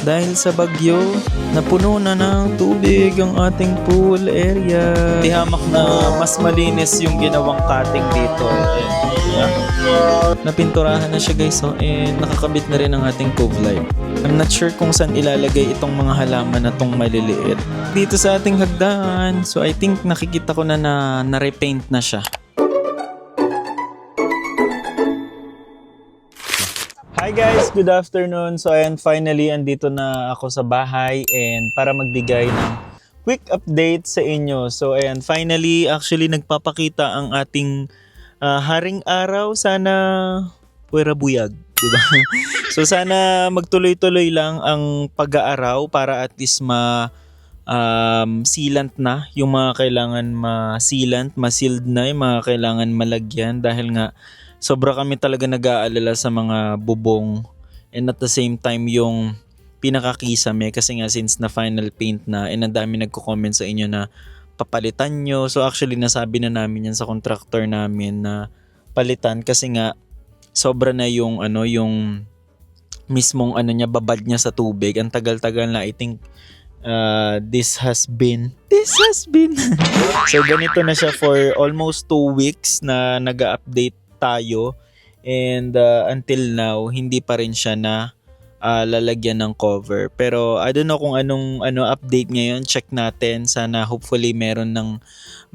Dahil sa bagyo, napuno na ng tubig ang ating pool area. Hamak na mas malinis yung ginawang cutting dito. Napinturahan na siya guys, and nakakabit na rin ang ating cove light. I'm not sure kung saan ilalagay itong mga halaman na tong maliliit. Dito sa ating hagdan. So I think nakikita ko na na-repaint na siya. Hi guys, good afternoon. So ayan, finally andito na ako sa bahay and para magbigay ng quick update sa inyo. So ayan, finally actually nagpapakita ang ating haring araw. Sana puwera buyag, diba? So sana magtuloy-tuloy lang ang pag-aaraw para at least sealant na yung mga kailangan ma-sealant, ma-sealed na yung mga kailangan malagyan dahil nga sobra kami talaga nag-aalala sa mga bubong and at the same time yung pinakakisame kasi nga since na final paint na and ang dami nagko-comment sa inyo na papalitan nyo. So actually nasabi na namin yan sa contractor namin na palitan kasi nga sobra na yung yung mismong babad niya sa tubig. Ang tagal-tagal na, I think this has been so ganito na siya for almost 2 weeks na nag-update tayo and until now hindi pa rin siya na lalagyan ng cover. Pero I don't know kung anong update ngayon. Check natin. Sana hopefully meron ng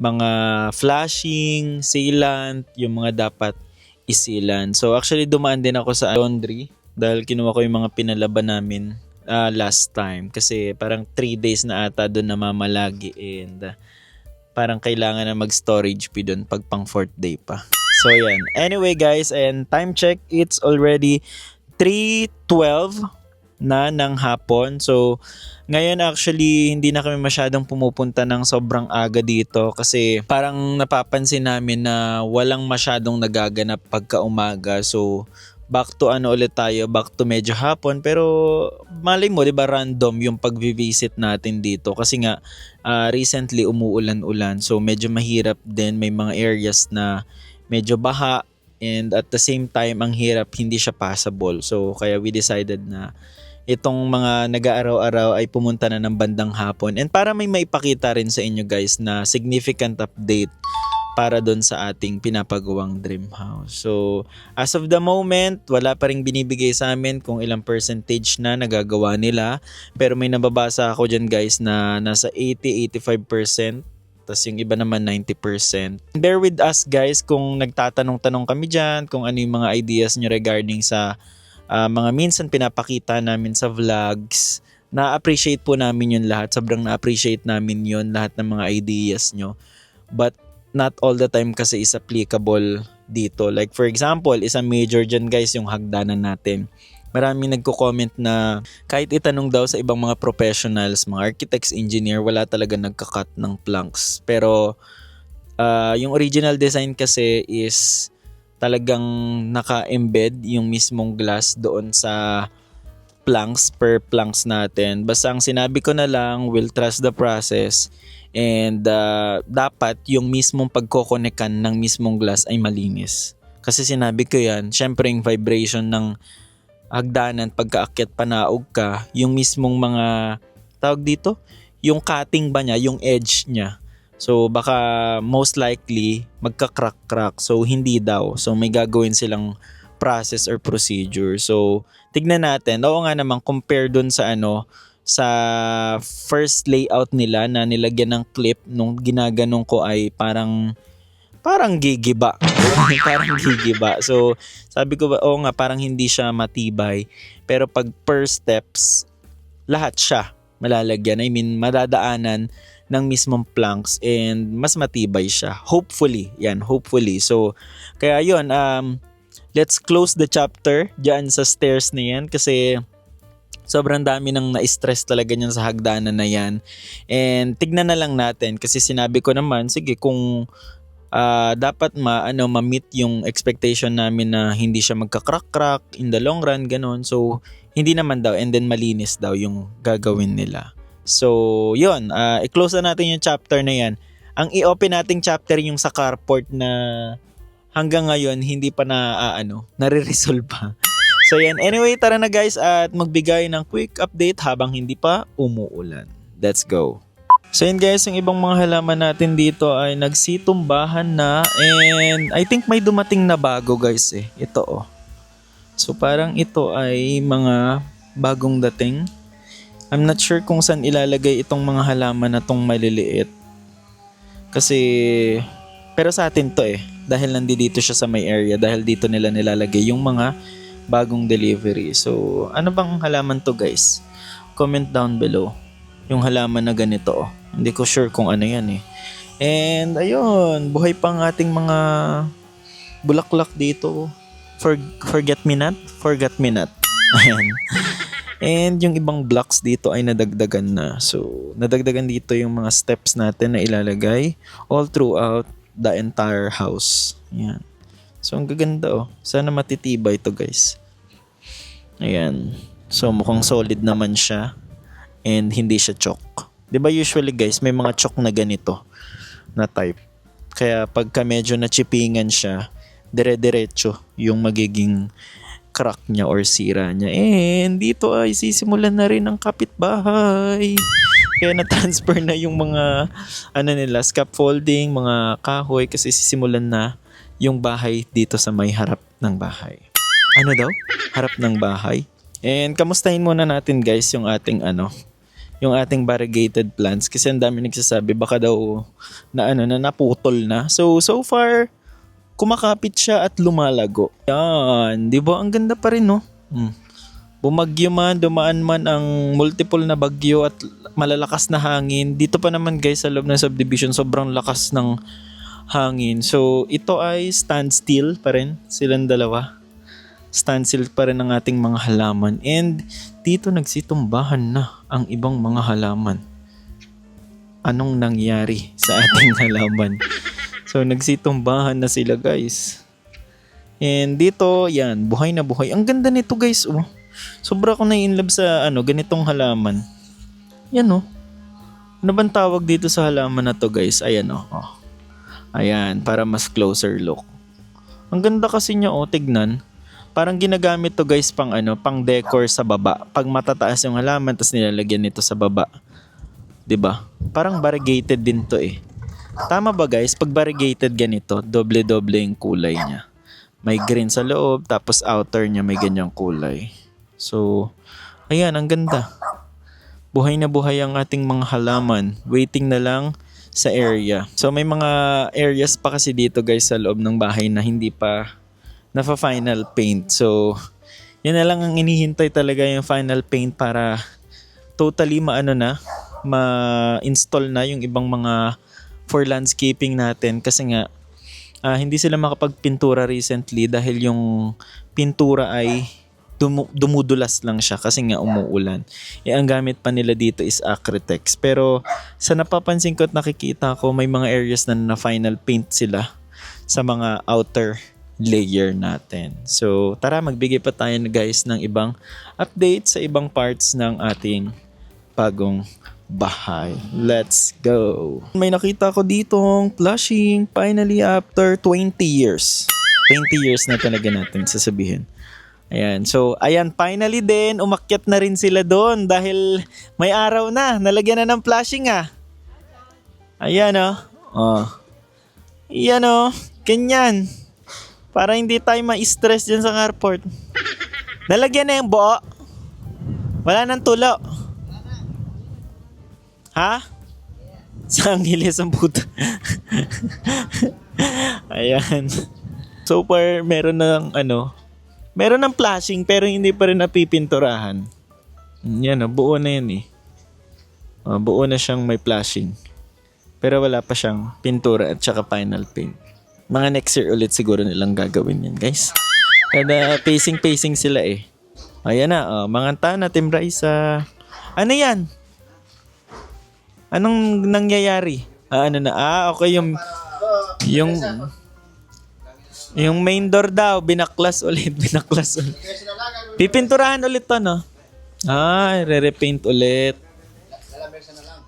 mga flashing, sealant, yung mga dapat isilan. So actually dumaan din ako sa laundry dahil kinuha ko yung mga pinalaban namin last time kasi parang 3 days na ata doon namamalagi and parang kailangan na mag-storage fee doon pag pang 4th day pa. So yan. Anyway guys, and time check, it's already 3:12 na ng hapon. So ngayon actually hindi na kami masyadong pumupunta ng sobrang aga dito kasi parang napapansin namin na walang masyadong nagaganap pagka umaga. So back to ulit tayo, back to medyo hapon, pero malay mo 'di ba random yung pag-visit natin dito kasi nga recently umuulan-ulan. So medyo mahirap din, may mga areas na medyo baha and at the same time ang hirap, hindi siya passable. So kaya we decided na itong mga nag-aaraw-araw ay pumunta na ng bandang hapon and para may maipakita rin sa inyo guys na significant update para doon sa ating pinapagawang dream house. So as of the moment, wala pa ring binibigay sa amin kung ilang percentage na nagagawa nila, pero may nababasa ako dyan guys na nasa 80-85%. Tas yung iba naman 90%. Bear with us guys kung nagtatanong-tanong kami dyan, kung ano yung mga ideas nyo regarding sa mga minsan pinapakita namin sa vlogs. Na-appreciate po namin yun lahat. Sobrang na-appreciate namin yun, lahat ng mga ideas nyo. But not all the time kasi is applicable dito. Like for example, isang major dyan guys yung hagdanan natin. Maraming nagko-comment na kahit itanong daw sa ibang mga professionals, mga architects, engineer, wala talaga nagka-cut ng planks. Pero yung original design kasi is talagang naka-embed yung mismong glass doon sa planks per planks natin. Basta ang sinabi ko na lang, we'll trust the process and dapat yung mismong pagkokonekan ng mismong glass ay malinis. Kasi sinabi ko yan, syempre yung vibration ng hagdanan pagkaakyat panaog ka, yung mismong mga tawag dito, yung cutting ba niya, yung edge niya. So baka most likely magka-crack. So hindi daw. So may gagawin silang process or procedure. So tignan natin. Oo nga naman compare dun sa sa first layout nila na nilagyan ng clip nung ginaganong ko ay parang gigiba. Parang gigiba. So, sabi ko ba, oo nga, parang hindi siya matibay. Pero pag per steps, lahat siya malalagyan. I mean, madadaanan ng mismong planks and mas matibay siya. Hopefully. Yan, hopefully. So, kaya yun, let's close the chapter dyan sa stairs na yan kasi sobrang dami nang na-stress talaga niyan sa hagdanan na yan. And tignan na lang natin kasi sinabi ko naman, sige kung dapat ma-meet yung expectation namin na hindi siya magka-crack in the long run, ganon. So, hindi naman daw and then malinis daw yung gagawin nila. So, yun. I-close na natin yung chapter na yan. Ang i-open nating chapter yung sa carport na hanggang ngayon hindi pa nare-resolve pa. So yan, anyway, tara na guys at magbigay ng quick update habang hindi pa umuulan. Let's go. So yun guys, yung ibang mga halaman natin dito ay nagsitumbahan na and I think may dumating na bago guys eh. Ito oh. So parang ito ay mga bagong dating. I'm not sure kung saan ilalagay itong mga halaman na tong maliliit. Kasi, pero sa atin to eh. Dahil nandito siya sa may area. Dahil dito nila nilalagay yung mga bagong delivery. So, ano bang halaman to guys? Comment down below. Yung halaman na ganito oh. Hindi ko sure kung ano yan eh. And ayun, buhay pa ang ating mga bulaklak dito. Forget me not. Ayan. And yung ibang blocks dito ay nadagdagan na. So, nadagdagan dito yung mga steps natin na ilalagay all throughout the entire house. Ayan. So, ang gaganda oh. Sana matitibay ito guys. Ayan. So, mukhang solid naman siya. And hindi siya chalk. Diba usually guys, may mga chalk na ganito na type. Kaya pagka medyo nachipingan siya, dire-diretso yung magiging crack niya or sira niya. And dito ay sisimulan na rin ang kapitbahay. Kaya na-transfer na yung mga nila, scaffolding, mga kahoy kasi sisimulan na yung bahay dito sa may harap ng bahay. Ano daw? Harap ng bahay. And kamustahin muna natin guys yung ating yung ating variegated plants kasi ang dami nagsasabi baka daw na naputol na. So far kumakapit siya at lumalago. Yan, 'di ba? Ang ganda pa rin, no? Bumagyo man, dumaan man ang multiple na bagyo at malalakas na hangin. Dito pa naman guys sa loob ng subdivision, sobrang lakas ng hangin. So, ito ay standstill pa rin silang dalawa. Standstill pa rin ang ating mga halaman. And dito nagsitumbahan na ang ibang mga halaman. Anong nangyari sa ating halaman? So, nagsitumbahan na sila guys. And dito, yan, buhay na buhay. Ang ganda nito guys, oh. Sobra ako na-inlove sa ganitong halaman. Yan, oh. Ano bang tawag dito sa halaman na to guys? Ayan, oh. Ayan, para mas closer look. Ang ganda kasi niya, oh, tignan. Parang ginagamit to guys pang pang decor sa baba. Pag matataas yung halaman, tapos nilalagyan nito sa baba. 'Di ba? Parang variegated din to eh. Tama ba guys? Pag variegated ganito, doble-doble yung kulay niya. May green sa loob, tapos outer niya may ganyang kulay. So, ayan, ang ganda. Buhay na buhay ang ating mga halaman. Waiting na lang sa area. So, may mga areas pa kasi dito guys sa loob ng bahay na hindi pa nafa-final paint. So, yan na lang ang inihintay talaga yung final paint para totally ma-install na yung ibang mga for landscaping natin kasi nga hindi sila makapagpintura recently dahil yung pintura ay dumudulas lang siya kasi nga umuulan. Ang gamit pa nila dito is Acrytex. Pero sa napapansin ko at nakikita ko may mga areas na final paint sila sa mga outer layer natin. So tara magbigay pa tayo guys ng ibang update sa ibang parts ng ating bagong bahay. Let's go. May nakita ko ditong flashing finally after 20 years. 20 years na talaga natin sasabihin. Ayan. So, ayan. Finally din, umakyat na rin sila doon dahil may araw na. Nalagyan na ng flashing ah. Ayan oh. Oh. Ayan oh. Ganyan. Para hindi tayo ma-stress dyan sa airport. Nalagyan na yung buo. Wala nang tulo. Ha? Sa Angeles ang puto. Ayan. So far, meron ng flashing pero hindi pa rin napipinturahan. Yan o, buo na yan eh. Buo na siyang may flashing. Pero wala pa siyang pintura at saka final paint. Mga next year ulit siguro nilang gagawin yan guys. Kada pacing sila eh. Ayan na, mga tana, Team Raisa. Ano yan? Anong nangyayari? Okay yung main door daw binaklas ulit. Pipinturahan ulit to, no? Re-repaint ulit.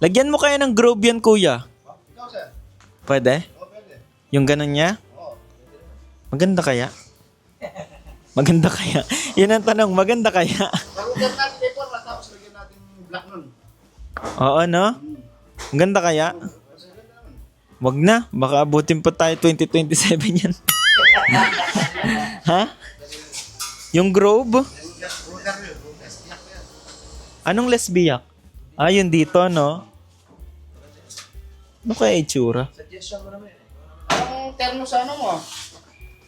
Lagyan mo kaya ng Grove yan, kuya? Pwede? Yung ganun niya? Maganda kaya? Maganda kaya? Yun ang tanong, maganda kaya? Parugan natin paper, tapos lagyan natin black nun. Oo, no? Ang ganda kaya? Wag na, baka abutin pa tayo 2027 yan. Ha? Yung Grove? Anong lesbiyak? Ah, yun dito, no? Ano kaya itsura? Suggestion mo naman. Anong terno sa ano mo?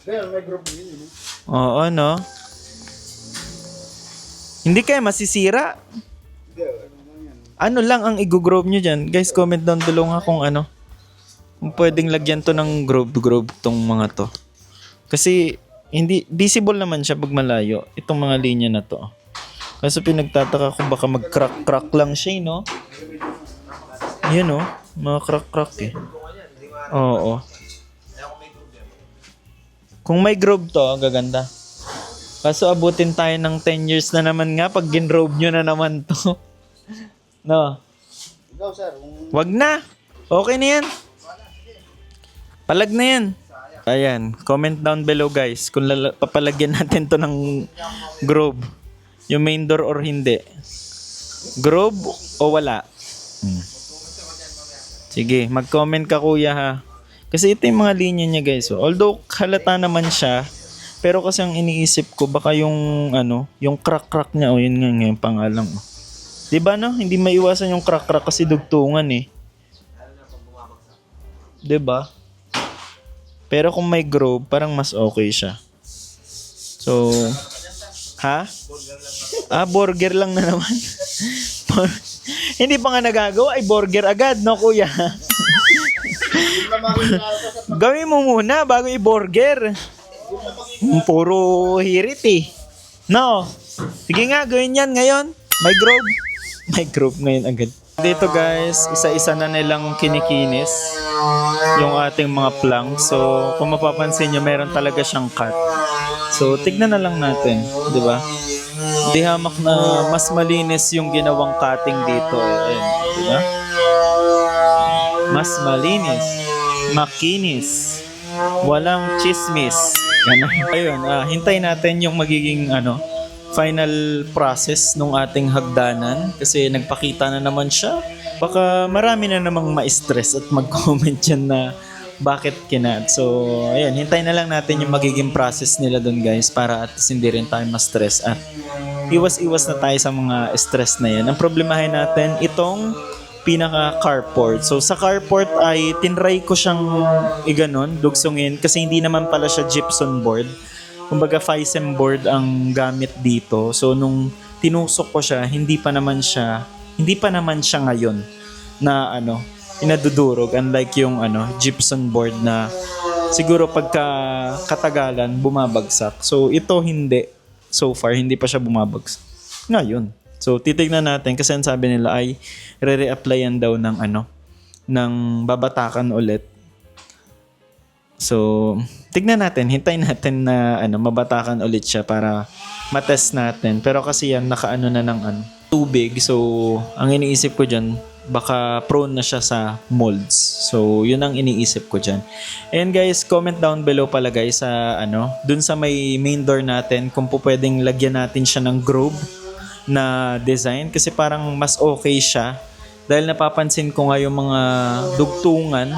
Ganyan, may group yun. Oo, no? Hindi kaya masisira? Ano lang ang i-grove nyo dyan? Guys, comment down below nga kung ano. Kung pwedeng lagyan to ng grove tong mga to. Kasi hindi visible naman siya pag malayo. Itong mga linya na to. Kasi pinagtataka ko baka mag-crack lang siya, no? Yan, no? Mga crack eh. Oo. Kung may grove to, gaganda. Kaso abutin tayo ng 10 years na naman nga pag ginrobe nyo na naman to. No? Ikaw, sir. Wag na. Okay na yan. Palag na yan. Ayan. Comment down below guys kung papalagyan natin to ng grove. Yung main door or hindi. Grove o wala? Sige, mag-comment ka kuya ha. Kasi ito yung mga linya niya guys. So, although halata naman siya, pero kasi ang iniisip ko baka yung ano, yung crack niya o yun nga yung pangalan mo. 'Di ba no? Hindi maiwasan yung crack kasi dugtungan eh. 'Di ba? Pero kung may grove, parang mas okay siya. So, ha? Burger lang na naman. Hindi pa nga nagagawa, ay burger agad, no kuya? Gawin mo muna bago i-burger. Puro hirit eh. No? Sige nga, gawin yan ngayon. May grove ngayon agad. Dito guys, isa-isa na nilang kinikinis yung ating mga planks. So, kung mapapansin nyo, meron talaga siyang cut. So, tignan na lang natin. Di ba? Di hamak na mas malinis yung ginawang cutting dito. Ayan, di ba? Mas malinis. Makinis. Walang chismis. Ayun, hintay natin yung magiging final process nung ating hagdanan kasi nagpakita na naman siya. Baka marami na namang ma-stress at mag-comment dyan na bakit kinat. So, ayun, hintay na lang natin yung magiging process nila dun guys para at least hindi rin tayo ma-stress at iwas-iwas na tayo sa mga stress na yan. Ang problemahin natin, itong pinaka carport. So sa carport ay tinry ko siyang iganon, dugsungin kasi hindi naman pala siya gypsum board. Kumbaga FISM board ang gamit dito. So nung tinusok ko siya, hindi pa naman siya ngayon na inadudurog unlike yung gypsum board na siguro pagka katagalan bumabagsak. So ito hindi. So far hindi pa siya bumabagsak. Ngayon. So titignan natin kasi ang sabi nila ay re-reapplyan daw ng babatakan ulit. So tignan natin, hintayin natin na mabatakan ulit siya para matest natin. Pero kasi yan nakaano na ng tubig. So ang iniisip ko diyan baka prone na siya sa molds. So yun ang iniisip ko diyan. And guys, comment down below pala guys sa dun sa may main door natin kung po pwedeng lagyan natin siya ng grove na design kasi parang mas okay siya dahil napapansin ko nga yung mga dugtungan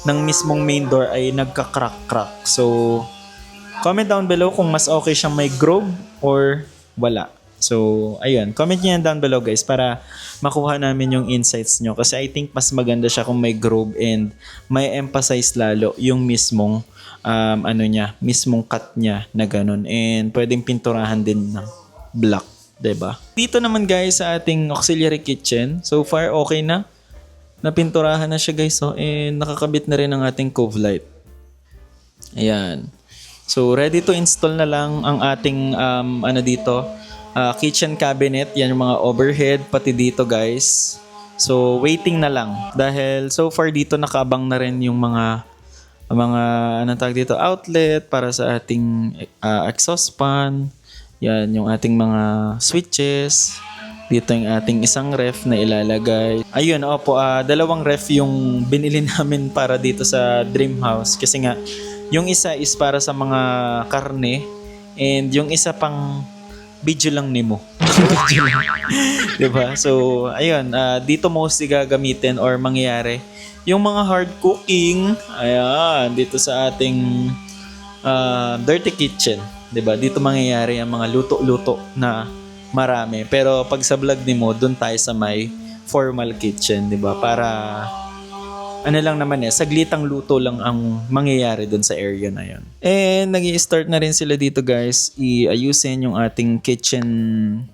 ng mismong main door ay nagka-crack. So comment down below kung mas okay siyang may grove or wala. So ayun, comment niyo yan down below guys para makuha namin yung insights nyo kasi I think mas maganda siya kung may grove and may emphasize lalo yung mismong mismong cut niya na ganun and pwedeng pinturahan din ng black. Diba? Dito naman guys sa ating auxiliary kitchen, so far okay na. Napinturahan na siya guys, and nakakabit na rin ang ating cove light. Ayan. So ready to install na lang ang ating kitchen cabinet. Yan yung mga overhead pati dito guys. So waiting na lang dahil so far dito nakaabang na rin yung mga outlet para sa ating exhaust fan. Yan, yung ating mga switches. Dito yung ating isang ref na ilalagay. Ayun, dalawang ref yung binili namin para dito sa dream house. Kasi nga, yung isa is para sa mga karne And yung isa pang video lang nimo. Video lang. 'Di ba? So, ayun, dito mostly gagamitin or mangyayari yung mga hard cooking. Ayan, dito sa ating dirty kitchen. 'Di ba? Dito mangyayari ang mga luto-luto na marami. Pero pag sa vlog nimo, doon tayo sa may formal kitchen, 'di ba? Para ano lang naman saglitang luto lang ang mangyayari dun sa area na yon. And nag-i-start na rin sila dito guys, iayusin yung ating kitchen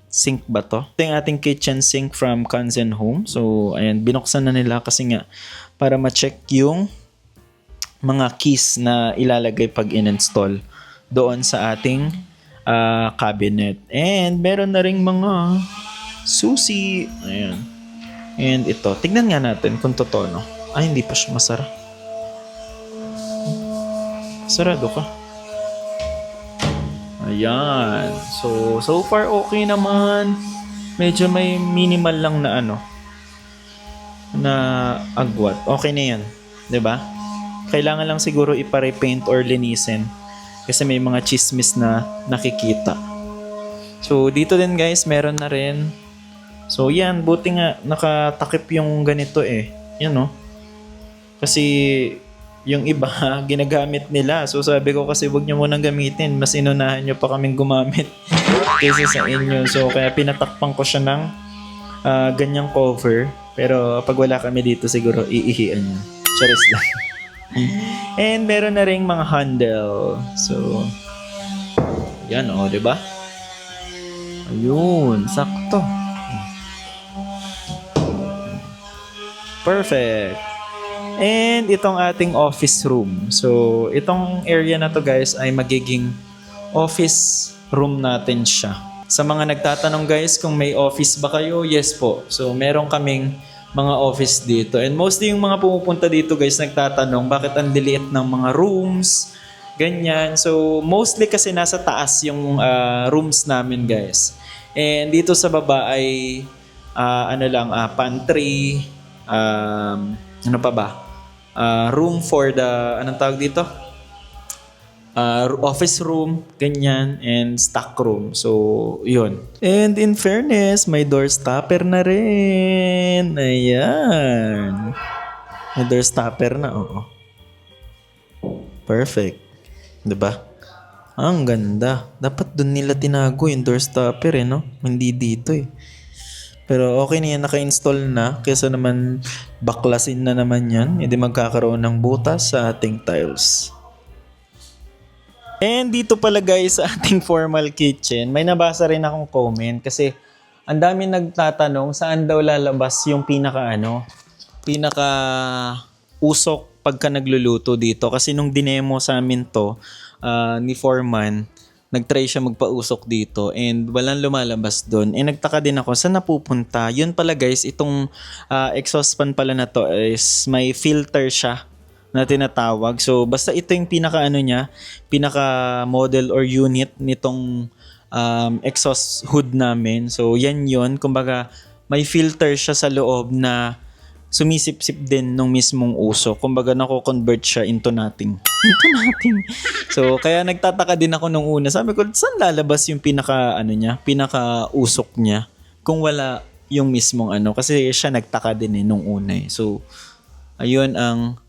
sink ba to? Ito yung ating kitchen sink from Kanzen Home. So, ayan, binuksan na nila kasi nga para ma-check yung mga keys na ilalagay pag in-install doon sa ating cabinet. And meron na ring mga susi. Ayan. And ito, tignan nga natin kung totoo, no? Ay, hindi pa siya masara. Sarado ka. Ayan. So far okay naman. Medyo may minimal lang na na agwat. Okay na yan. 'Di ba? Kailangan lang siguro ipa-repaint or linisin kasi may mga chismis na nakikita. So dito din guys, meron na rin. So yan, buti nga nakatakip yung ganito Yan no. Kasi yung iba, ginagamit nila. So sabi ko kasi wag nyo munang gamitin. Mas inunahan nyo pa kaming gumamit kaysa sa inyo. So kaya pinatakpan ko siya ng ganyang cover. Pero pag wala kami dito siguro iihian nyo. Charis lang. And meron na ring mga handle. So yan diba? Ayun, sakto. Perfect. And itong ating office room. So, itong area na to guys ay magiging office room natin siya. Sa mga nagtatanong guys kung may office ba kayo, yes po. So, meron kaming mga office dito. And mostly yung mga pumupunta dito guys nagtatanong bakit ang liliit ng mga rooms, ganyan. So, mostly kasi nasa taas yung rooms namin guys. And dito sa baba ay pantry, ano pa ba? Room for the, anong tawag dito? Office room, ganyan, and stock room. So, yun. And in fairness, may door stopper na rin. Ayan. May door stopper na, oo. Perfect. Diba? Ang ganda. Dapat dun nila tinago yung door stopper no? Hindi dito Pero okay na yan, naka-install na. Kesa naman baklasin na naman yan. Hindi magkakaroon ng butas sa ating tiles. And dito pala guys sa ating formal kitchen, may nabasa rin akong comment kasi ang dami nagtatanong saan daw lalabas yung pinaka usok pagka nagluluto dito. Kasi nung dinemo sa amin to ni Foreman, nagtry siya magpausok dito and walang lumalabas doon. And nagtaka din ako, saan napupunta? Yun pala guys, itong exhaust fan pala na to is may filter siya na tinatawag. So basta ito yung pinaka model or unit nitong exhaust hood namin. So yan yun, kumbaga may filter siya sa loob na sumisip-sip din nung mismong usok. Kumbaga nako-convert siya into nothing. So kaya nagtataka din ako nung una. Sabi ko, saan lalabas yung pinaka usok niya kung wala yung mismong kasi siya nagtaka din nung una So ayun ang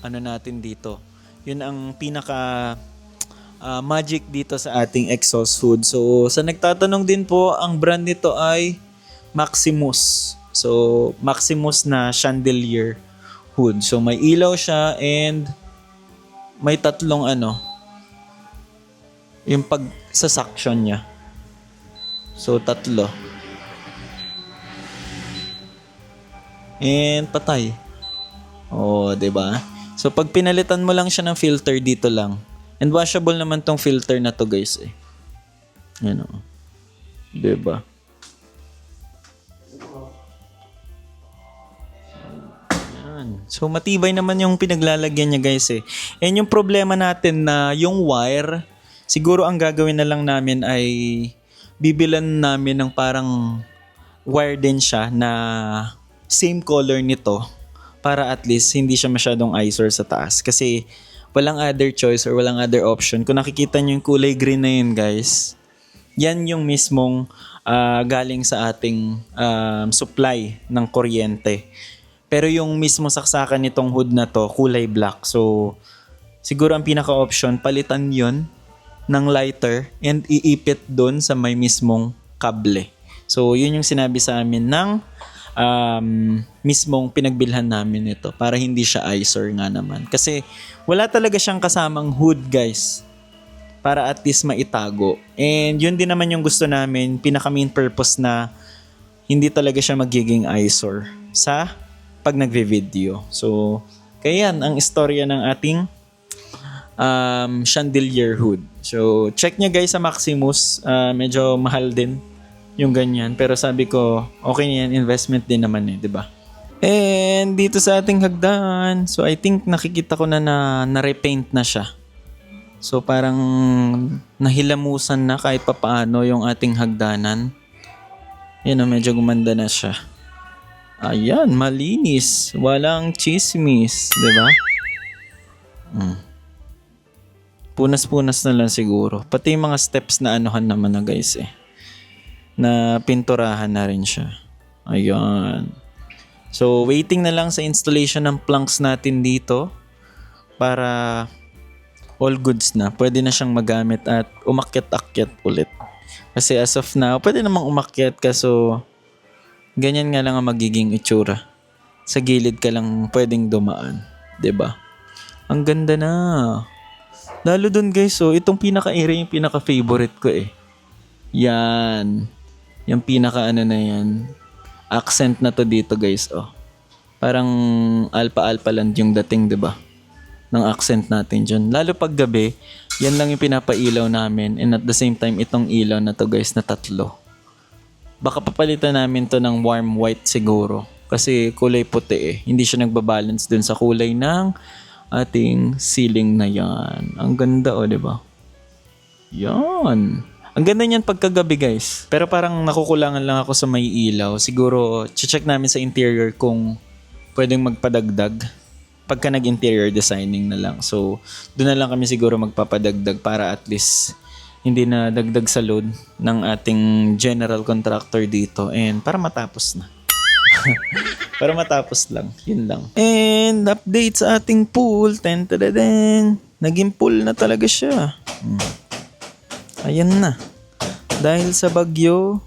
natin dito. Yun ang pinaka magic dito sa ating exhaust hood. So sa nagtatanong din po, ang brand nito ay Maximus. So Maximus na chandelier hood. So may ilaw siya and may tatlong yung sa suction niya. So tatlo. And patay. 'Di ba? So pag pinalitan mo lang siya ng filter dito lang. And washable naman tong filter na to guys Yan 'Di ba? So matibay naman yung pinaglalagyan niya guys And yung problema natin na yung wire, siguro ang gagawin na lang namin ay bibilan namin ng parang wire din siya na same color nito para at least hindi siya masyadong eyesore sa taas. Kasi walang other choice or walang other option. Kung nakikita nyo yung kulay green na yun, guys, yan yung mismong galing sa ating supply ng kuryente. Pero yung mismo saksakan nitong hood na to, kulay black. So, siguro ang pinaka-option, palitan yon ng lighter and iipit doon sa may mismong kable. So, yun yung sinabi sa amin ng mismong pinagbilhan namin ito para hindi siya eyesore nga naman. Kasi wala talaga siyang kasamang hood, guys, para at least maitago. And yun din naman yung gusto namin, pinaka main purpose na hindi talaga siya magiging eyesore sa pag nagve-video. So, kaya yan ang istorya ng ating chandelier hood. So, check nyo guys sa Maximus. Medyo mahal din yung ganyan. Pero sabi ko, okay yan, investment din naman eh, di ba? And dito sa ating hagdan, so I think nakikita ko na na-repaint na siya. So parang nahilamusan na kahit papaano yung ating hagdanan. Yan o, medyo gumanda na siya. Ayan, malinis. Walang chismis, di ba? Punas-punas na lang siguro. Pati yung mga steps na anuhan naman na guys eh. Na pinturahan na rin siya. Ayan. So, waiting na lang sa installation ng planks natin dito para all goods na. Pwede na siyang magamit at umakyat-akyat ulit. Kasi as of now, pwede namang umakyat kaso ganyan nga lang ang magiging itsura. Sa gilid ka lang pwedeng dumaan. 'Di ba? Ang ganda na. Lalo dun guys, so itong pinaka-area yung pinaka-favorite ko eh. Yan. Yung pinaka-ano na yan. Accent na to dito guys, oh. Parang alpa-alpa land yung dating, 'di ba? Ng accent natin dyan. Lalo pag gabi, yan lang yung pinapailaw namin. And at the same time, itong ilaw na to guys na 3. Baka papalitan namin to ng warm white siguro. Kasi kulay puti eh. Hindi siya nagbabalance dun sa kulay ng ating ceiling na yan. Ang ganda oh, di ba? Yan. Ang ganda niyan pagkagabi guys. Pero parang nakukulangan lang ako sa may ilaw. Siguro, check namin sa interior kung pwedeng magpadagdag pagka nag-interior designing na lang. So, doon na lang kami siguro magpapadagdag para at least hindi na dagdag sa load ng ating general contractor dito and para matapos na. Para matapos lang. Yun lang. And update sa ating pool. Ten-ten-ten. Naging pool na talaga siya. Ayan na. Dahil sa bagyo,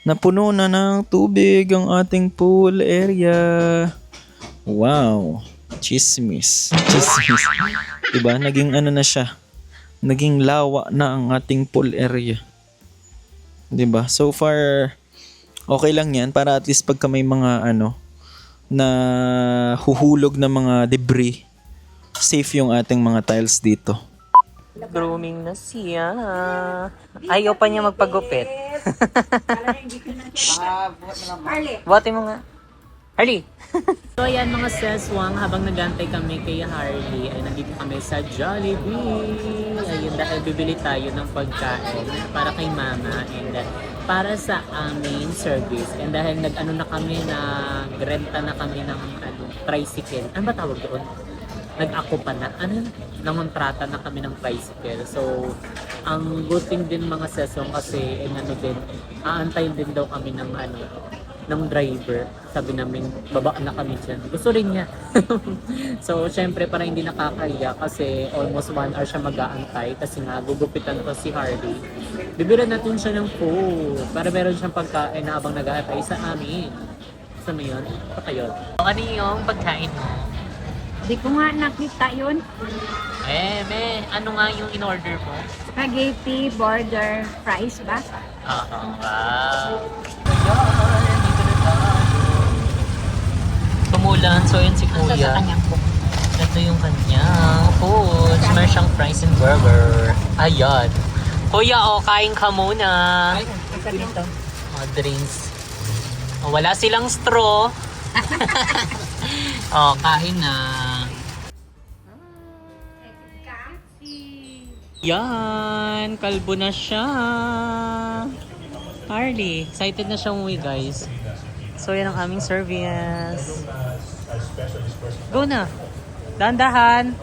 napuno na ng tubig ang ating pool area. Wow. Chismis. Diba? Naging ano na siya. Naging lawa na ang ating pool area. Diba? So far, okay lang yan. Para at least pagka may mga na huhulog na mga debris, safe yung ating mga tiles dito. Grooming na siya. Ayaw pa niya magpagupit. Buhati mo nga. Harley! So ayan mga seswang, habang nagantay kami kay Harley, ay nandito kami sa Jollibee. Ayun, dahil bibili tayo ng pagkain para kay Mama and para sa aming service. And dahil nag-ano na kami, nagrenta na kami ng tricycle. Ano ba tawag doon? Nag-ako pa na. Nangontrata na kami ng tricycle. So, ang good thing din mga seswang kasi, aantayin din daw kami ng ng driver. Sabi namin, baba na kami dyan. Gusto rin niya. So, syempre, para hindi nakakaya kasi almost 1 hour siya mag-aantay kasi nga, gugupitan ko si Harley. Bibiran natin siya ng food para meron siyang pagkain na habang nag-aantay sa amin. Gusto mo yun? Baka yun. Ano yung pagkain mo? Di ko nga nakita yun. Ano nga yung in-order mo? Spaghetti, burger, fries ba? Wow. Tumulan, so yun si Asa sa Kuya. kanyang book. Ito yung kanyang food. Meron siyang fries and burger. Ayan. Kuya, kain ka muna. Asa dito. Drinks. Wala silang straw. Kain na. Yan, kalbo na siya. Harley, excited na siya umuwi guys. So yan ang aming service. Go na. Dahan-dahan.